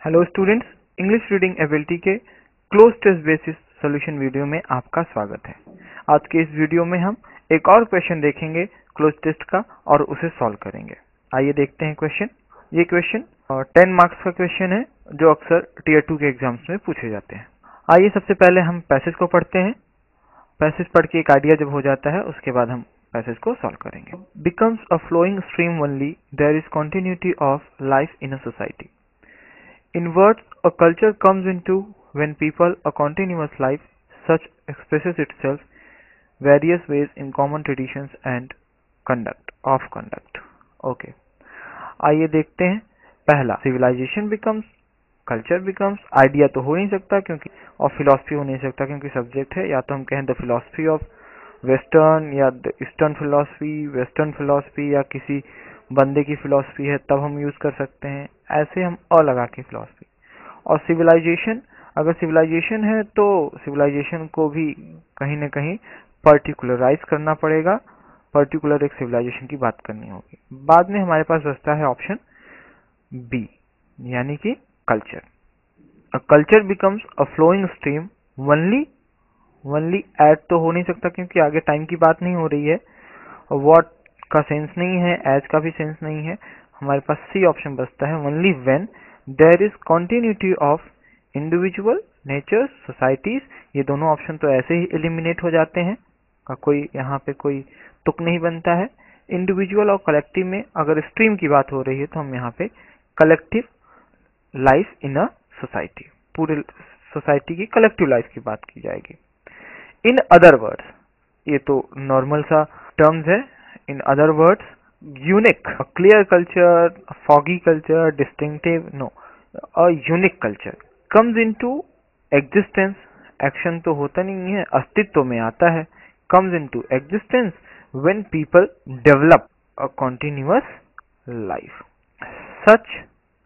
Hello students, English reading ability के cloze test basis solution video में आपका स्वागत है। आज के इस वीडियो में हम एक और क्वेश्चन देखेंगे क्लोज टेस्ट का और उसे सॉल्व करेंगे। आइए देखते हैं क्वेश्चन। ये क्वेश्चन 10 मार्क्स का क्वेश्चन है जो अक्सर टीयर 2 के एग्जाम्स में पूछे जाते हैं। आइए सबसे पहले हम पैसेज को पढ़ते हैं। पैसेज पढ़ के एक आइडिया जब हो जाता है उसके बाद हम पैसेज को सॉल्व करेंगे। Becomes a flowing stream only there is continuity of life in a society. In words, a culture comes into when people a continuous life, such expresses itself various ways in common traditions and conduct. Okay. आइए देखते हैं। पहला, civilization becomes, culture becomes, idea तो हो नहीं सकता क्योंकि और फिलोसफी हो नहीं सकता क्योंकि सब्जेक्ट है। या तो हम कहें द फिलोसफी ऑफ वेस्टर्न या the eastern philosophy, western philosophy या किसी बंदे की फिलोसफी है तब हम यूज कर सकते हैं। ऐसे हम अ लगा के फिलोसफी। और सिविलाइजेशन, अगर सिविलाइजेशन है तो सिविलाइजेशन को भी कहीं ना कहीं पर्टिकुलराइज करना पड़ेगा, पर्टिकुलर एक सिविलाइजेशन की बात करनी होगी। बाद में हमारे पास बचता है ऑप्शन बी, यानी कि culture. A culture becomes a flowing stream only at तो हो नहीं सकता क्योंकि आगे टाइम की बात नहीं हो रही है। व्हाट का सेंस नहीं है, एज का भी सेंस नहीं है। हमारे पास सी ऑप्शन बचता है, only when there is continuity of individual, nature, societies. ये दोनों ऑप्शन तो ऐसे ही एलिमिनेट हो जाते हैं, कोई यहाँ पे कोई तुक नहीं बनता है। इंडिविजुअल और कलेक्टिव में अगर स्ट्रीम की बात हो रही है तो हम यहाँ पे collective life in a society, पूरे सोसाइटी की कलेक्टिव लाइफ की बात की जाएगी। इन अदर वर्ड्स, ये तो नॉर्मल सा टर्म्स है। In other words, unique, clear culture, foggy culture, distinctive, no, a unique culture comes into existence. Action तो होता नहीं है, अस्तित्व में आता है। Comes into existence when people develop a continuous life. Such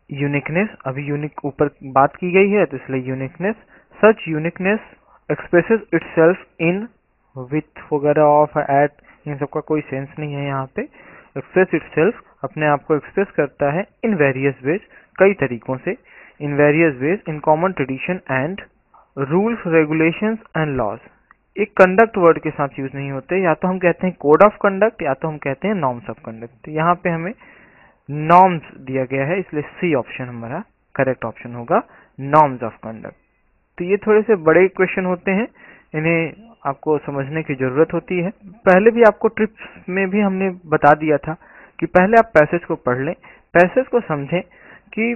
uniqueness, अभी यूनिक ऊपर बात की गई है तो इसलिए uniqueness. Such uniqueness expresses itself in, with वगैरह, ऑफ, एट, इन सबका कोई सेंस नहीं है यहाँ पे। एक्सप्रेस इटसेल्फ, अपने आप को एक्सप्रेस करता है, इन वेरियस वेज, कई तरीकों से। In various ways, in common tradition and rules, regulations and laws. एक कंडक्ट वर्ड के साथ यूज नहीं होते, या तो हम कहते हैं कोड ऑफ कंडक्ट या तो हम कहते हैं नॉर्म्स ऑफ कंडक्ट। यहाँ पे हमें नॉर्म्स दिया गया है इसलिए सी ऑप्शन हमारा करेक्ट ऑप्शन होगा, नॉर्म्स ऑफ कंडक्ट। तो ये थोड़े से बड़े क्वेश्चन होते हैं, इन्हें आपको समझने की जरूरत होती है। पहले भी आपको ट्रिप्स में भी हमने बता दिया था कि पहले आप पैसेज को पढ़ लें, पैसेज को समझें कि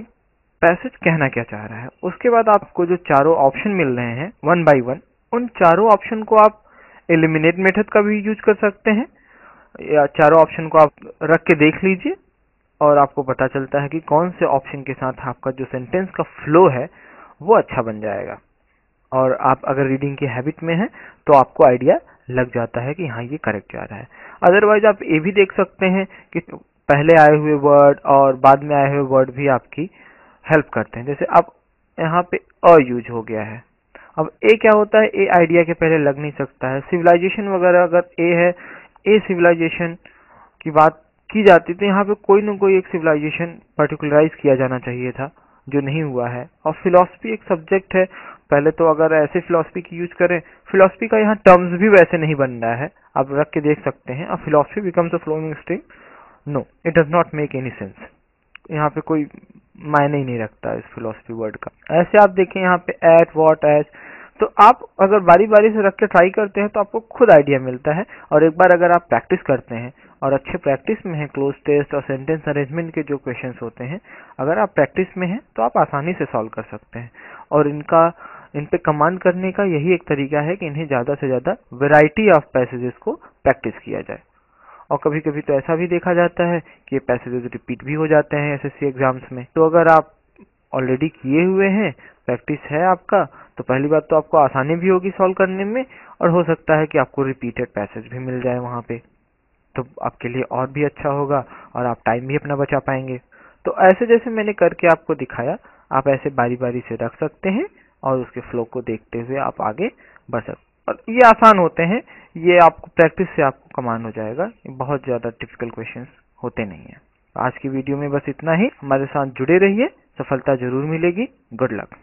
पैसेज कहना क्या चाह रहा है। उसके बाद आपको जो चारों ऑप्शन मिल रहे हैं वन बाय वन, उन चारों ऑप्शन को आप एलिमिनेट मेथड का भी यूज कर सकते हैं, या चारों ऑप्शन को आप रख के देख लीजिए और आपको पता चलता है कि कौन से ऑप्शन के साथ आपका जो सेंटेंस का फ्लो है वो अच्छा बन जाएगा। और आप अगर रीडिंग की हैबिट में हैं तो आपको आइडिया लग जाता है कि हाँ ये करेक्ट जा रहा है। अदरवाइज आप ये भी देख सकते हैं कि पहले आए हुए वर्ड और बाद में आए हुए वर्ड भी आपकी हेल्प करते हैं। जैसे अब यहाँ पे अ यूज हो गया है, अब ए क्या होता है, ए आइडिया के पहले लग नहीं सकता है। सिविलाइजेशन वगैरह अगर ए है, ए सिविलाइजेशन की बात की जाती तो यहाँ पे कोई न कोई एक सिविलाइजेशन पर्टिकुलराइज किया जाना चाहिए था, जो नहीं हुआ है। और फिलॉसफी एक सब्जेक्ट है, पहले तो अगर ऐसे फिलॉसफी की यूज करें, फिलॉसफी का यहाँ टर्म्स भी वैसे नहीं बन रहा है, आप रख के देख सकते हैं। अब philosophy becomes a flowing stream, no, it does not make any sense. यहाँ पे कोई मायने ही नहीं रखता इस फिलॉसफी वर्ड का। ऐसे आप देखें यहाँ पे एट, व्हाट, एज, तो आप अगर बारी बारी से रख के ट्राई करते हैं तो आपको खुद आइडिया मिलता है। और एक बार अगर आप प्रैक्टिस करते हैं और अच्छे प्रैक्टिस में है, क्लोज टेस्ट और सेंटेंस अरेंजमेंट के जो क्वेश्चंस होते हैं, अगर आप प्रैक्टिस में हैं तो आप आसानी से सॉल्व कर सकते हैं। और इन पे कमांड करने का यही एक तरीका है कि इन्हें ज़्यादा से ज़्यादा वैरायटी ऑफ पैसेजेस को प्रैक्टिस किया जाए। और कभी कभी तो ऐसा भी देखा जाता है कि ये पैसेजेस रिपीट भी हो जाते हैं एसएससी एग्जाम्स में। तो अगर आप ऑलरेडी किए हुए हैं, प्रैक्टिस है आपका, तो पहली बात तो आपको आसानी भी होगी सॉल्व करने में, और हो सकता है कि आपको रिपीटेड पैसेज भी मिल जाए वहाँ पे, तो आपके लिए और भी अच्छा होगा और आप टाइम भी अपना बचा पाएंगे। तो ऐसे जैसे मैंने करके आपको दिखाया, आप ऐसे बारी बारी से रख सकते हैं और उसके फ्लो को देखते हुए आप आगे बढ़ सकते हैं। और ये आसान होते हैं, ये आपको प्रैक्टिस से आपको कमांड हो जाएगा, बहुत ज़्यादा टिपिकल क्वेश्चंस होते नहीं हैं। आज की वीडियो में बस इतना ही, हमारे साथ जुड़े रहिए। सफलता जरूर मिलेगी। Good luck.